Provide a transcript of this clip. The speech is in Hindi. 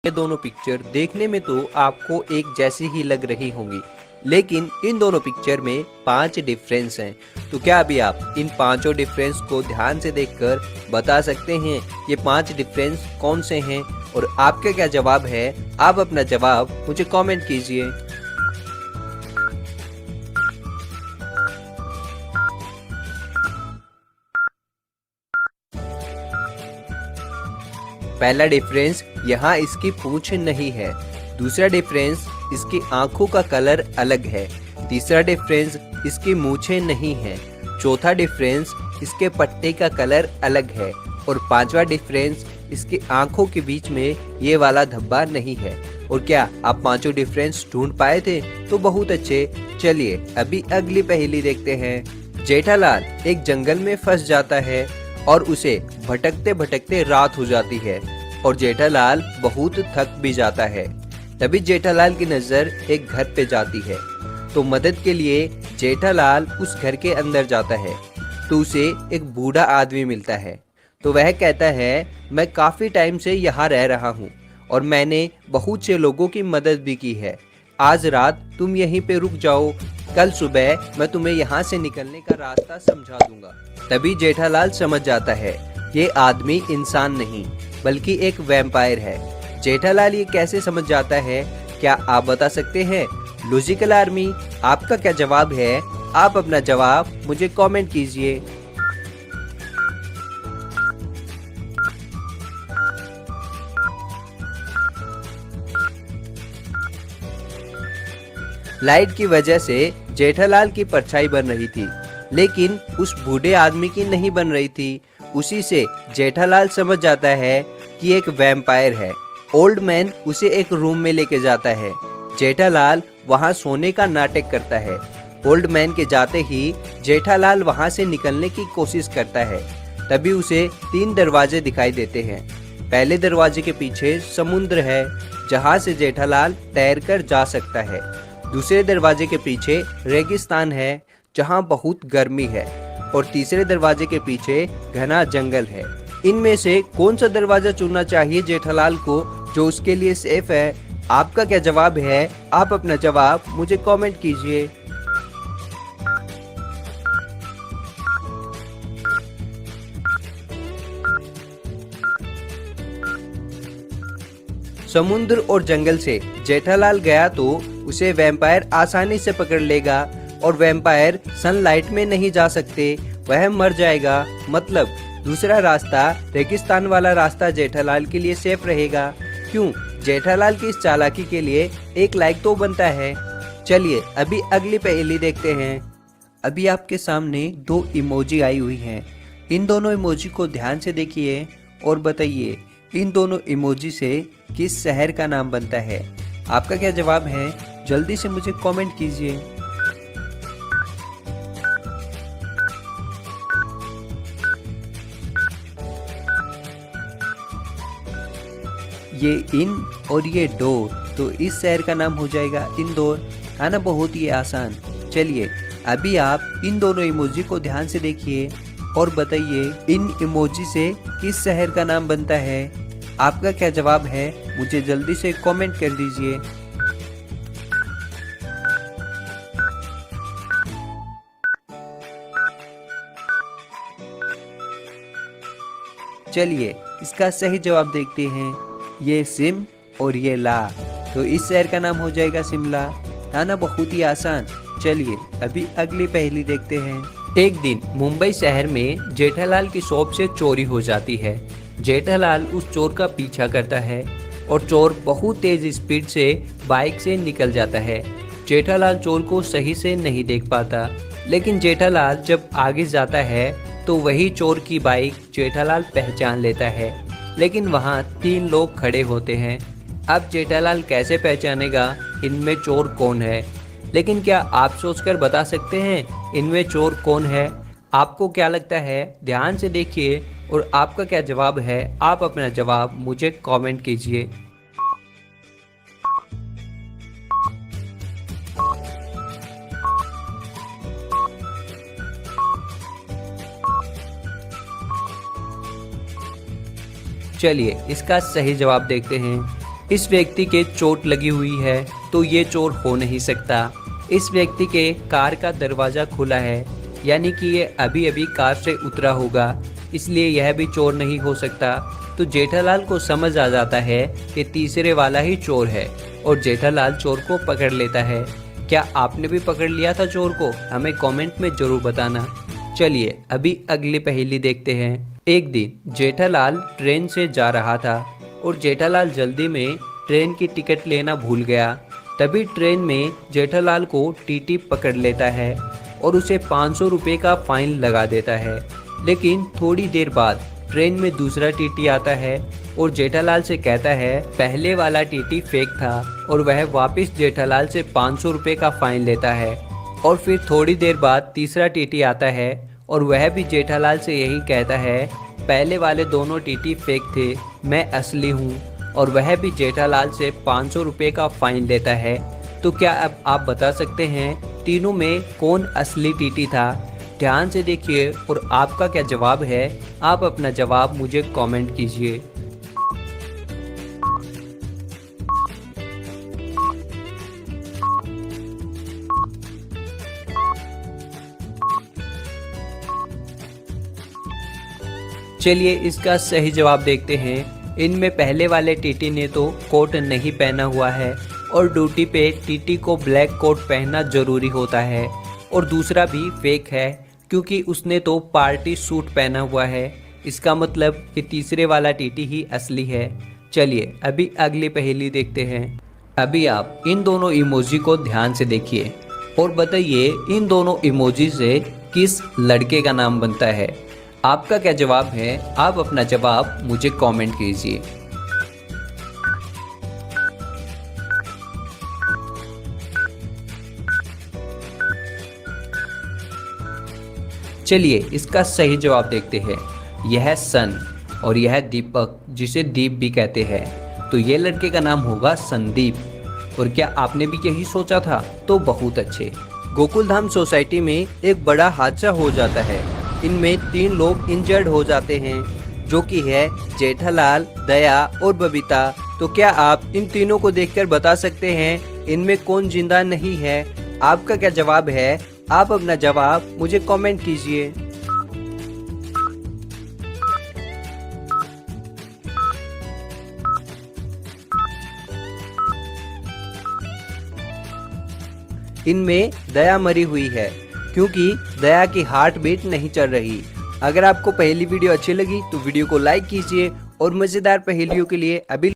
ये दोनों पिक्चर देखने में तो आपको एक जैसी ही लग रही होंगी, लेकिन इन दोनों पिक्चर में 5 डिफरेंस हैं। तो क्या अभी आप इन पांचों डिफरेंस को ध्यान से देखकर बता सकते हैं ये 5 डिफरेंस कौन से हैं और आपका क्या जवाब है? आप अपना जवाब मुझे कमेंट कीजिए। पहला डिफरेंस, यहाँ इसकी पूंछ नहीं है। दूसरा डिफरेंस, इसकी आंखों का कलर अलग है। तीसरा डिफरेंस, इसकी मूछें नहीं हैं। चौथा डिफरेंस, इसके पट्टे का कलर अलग है। और पांचवा डिफरेंस, इसकी आंखों के बीच में ये वाला धब्बा नहीं है। और क्या आप पांचों डिफरेंस ढूंढ पाए थे? तो बहुत अच्छे। चलिए अभी अगली पहेली देखते हैं। जेठालाल एक जंगल में फंस जाता है और उसे भटकते भटकते रात हो जाती है और जेठालाल बहुत थक भी जाता है। तभी जेठालाल की नजर एक घर पे जाती है, तो मदद के लिए जेठालाल उस घर के अंदर जाता है। तो उसे एक बूढ़ा आदमी मिलता है। तो वह कहता है, मैं काफी टाइम से यहाँ रह रहा हूँ और मैंने बहुत से लोगों की मदद भी की है। आज रात तुम यहीं पे रुक जाओ, कल सुबह मैं तुम्हें यहाँ से निकलने का रास्ता समझा दूंगा। तभी जेठालाल समझ जाता है ये आदमी इंसान नहीं बल्कि एक वैम्पायर है। जेठालाल ये कैसे समझ जाता है, क्या आप बता सकते हैं? लॉजिकल आर्मी, आपका क्या जवाब है? आप अपना जवाब मुझे कमेंट कीजिए। लाइट की वजह से जेठालाल की परछाई बन रही थी, लेकिन उस बूढ़े आदमी की नहीं बन रही थी। उसी से जेठालाल समझ जाता है कि एक वैम्पायर है। ओल्ड मैन उसे एक रूम में लेके जाता है। जेठालाल वहां सोने का नाटक करता है। ओल्ड मैन के जाते ही जेठालाल वहां से निकलने की कोशिश करता है। तभी उसे 3 दरवाजे दिखाई देते हैं। पहले दरवाजे के पीछे समुद्र है, जहां से जेठालाल तैरकर जा सकता है। दूसरे दरवाजे के पीछे रेगिस्तान है, जहां बहुत गर्मी है। और तीसरे दरवाजे के पीछे घना जंगल है। इनमें से कौन सा दरवाजा चुनना चाहिए जेठालाल को, जो उसके लिए सेफ है? आपका क्या जवाब है? आप अपना जवाब मुझे कमेंट कीजिए। समुद्र और जंगल से जेठालाल गया तो उसे वैम्पायर आसानी से पकड़ लेगा और वैम्पायर सनलाइट में नहीं जा सकते, वह मर जाएगा। मतलब दूसरा रास्ता, रेगिस्तान वाला रास्ता जेठालाल के लिए सेफ रहेगा। क्यों? जेठालाल की इस चालाकी के लिए 1 लाइक तो बनता है। चलिए अभी अगली पहेली देखते हैं। अभी आपके सामने 2 इमोजी आई हुई हैं। इन दोनों इमोजी को ध्यान से देखिए और बताइए इन दोनों इमोजी से किस शहर का नाम बनता है? आपका क्या जवाब है? जल्दी से मुझे कमेंट कीजिए। ये इन और ये डोर, तो इस शहर का नाम हो जाएगा इंदौर। है ना, बहुत ही आसान। चलिए अभी आप इन दोनों इमोजी को ध्यान से देखिए और बताइए इन इमोजी से किस शहर का नाम बनता है? आपका क्या जवाब है? मुझे जल्दी से कमेंट कर दीजिए। चलिए इसका सही जवाब देखते हैं। ये सिम और ये ला, तो इस शहर का नाम हो जाएगा शिमला। है ना, बहुत ही आसान। चलिए अभी अगली पहेली देखते हैं। एक दिन मुंबई शहर में जेठालाल की शॉप से चोरी हो जाती है। जेठालाल उस चोर का पीछा करता है और चोर बहुत तेज स्पीड से बाइक से निकल जाता है। जेठालाल चोर को सही से नहीं देख पाता, लेकिन जेठालाल जब आगे जाता है तो वही चोर की बाइक जेठालाल पहचान लेता है। लेकिन वहाँ 3 लोग खड़े होते हैं। अब जेठालाल कैसे पहचानेगा इनमें चोर कौन है? लेकिन क्या आप सोचकर बता सकते हैं इनमें चोर कौन है? आपको क्या लगता है? ध्यान से देखिए और आपका क्या जवाब है? आप अपना जवाब मुझे कमेंट कीजिए। चलिए इसका सही जवाब देखते हैं। इस व्यक्ति के चोट लगी हुई है तो ये चोर हो नहीं सकता। इस व्यक्ति के कार का दरवाज़ा खुला है, यानी कि ये अभी अभी कार से उतरा होगा, इसलिए यह भी चोर नहीं हो सकता। तो जेठालाल को समझ आ जाता है कि तीसरे वाला ही चोर है और जेठालाल चोर को पकड़ लेता है। क्या आपने भी पकड़ लिया था चोर को? हमें कमेंट में जरूर बताना। चलिए अभी अगली पहेली देखते हैं। एक दिन जेठालाल ट्रेन से जा रहा था और जेठालाल जल्दी में ट्रेन की टिकट लेना भूल गया। तभी ट्रेन में जेठालाल को टीटी पकड़ लेता है और उसे 500 रुपये का फाइन लगा देता है। लेकिन थोड़ी देर बाद ट्रेन में दूसरा टीटी आता है और जेठालाल से कहता है पहले वाला टीटी फेक था, और वह वापस जेठालाल से 500 रुपये का फाइन लेता है। और फिर थोड़ी देर बाद तीसरा टीटी आता है और वह भी जेठालाल से यही कहता है पहले वाले दोनों टीटी फेक थे, मैं असली हूँ, और वह भी जेठालाल से 500 रुपये का फाइन लेता है। तो क्या अब आप बता सकते हैं तीनों में कौन असली टीटी था? ध्यान से देखिए और आपका क्या जवाब है, आप अपना जवाब मुझे कमेंट कीजिए। चलिए इसका सही जवाब देखते हैं। इनमें पहले वाले टीटी ने तो कोट नहीं पहना हुआ है और ड्यूटी पे टीटी को ब्लैक कोट पहनना जरूरी होता है, और दूसरा भी फेक है क्योंकि उसने तो पार्टी सूट पहना हुआ है। इसका मतलब कि तीसरे वाला टीटी ही असली है। चलिए अभी अगली पहेली देखते हैं। अभी आप इन दोनों इमोजी को ध्यान से देखिए और बताइए इन दोनों इमोजी से किस लड़के का नाम बनता है। आपका क्या जवाब है, आप अपना जवाब मुझे कमेंट कीजिए। चलिए इसका सही जवाब देखते हैं। यह सन और यह दीपक, जिसे दीप भी कहते हैं, तो ये लड़के का नाम होगा संदीप। और क्या आपने भी यही सोचा था? तो बहुत अच्छे। गोकुलधाम सोसाइटी में एक बड़ा हादसा हो जाता है। इनमें 3 लोग इंजर्ड हो जाते हैं, जो कि है जेठालाल, दया और बबीता। तो क्या आप इन तीनों को देखकर बता सकते हैं इनमें कौन जिंदा नहीं है? आपका क्या जवाब है, आप अपना जवाब मुझे कमेंट कीजिए। इनमें दया मरी हुई है क्योंकि दया की हार्ट बीट नहीं चल रही। अगर आपको पहली वीडियो अच्छी लगी तो वीडियो को लाइक कीजिए और मजेदार पहेलियों के लिए अभी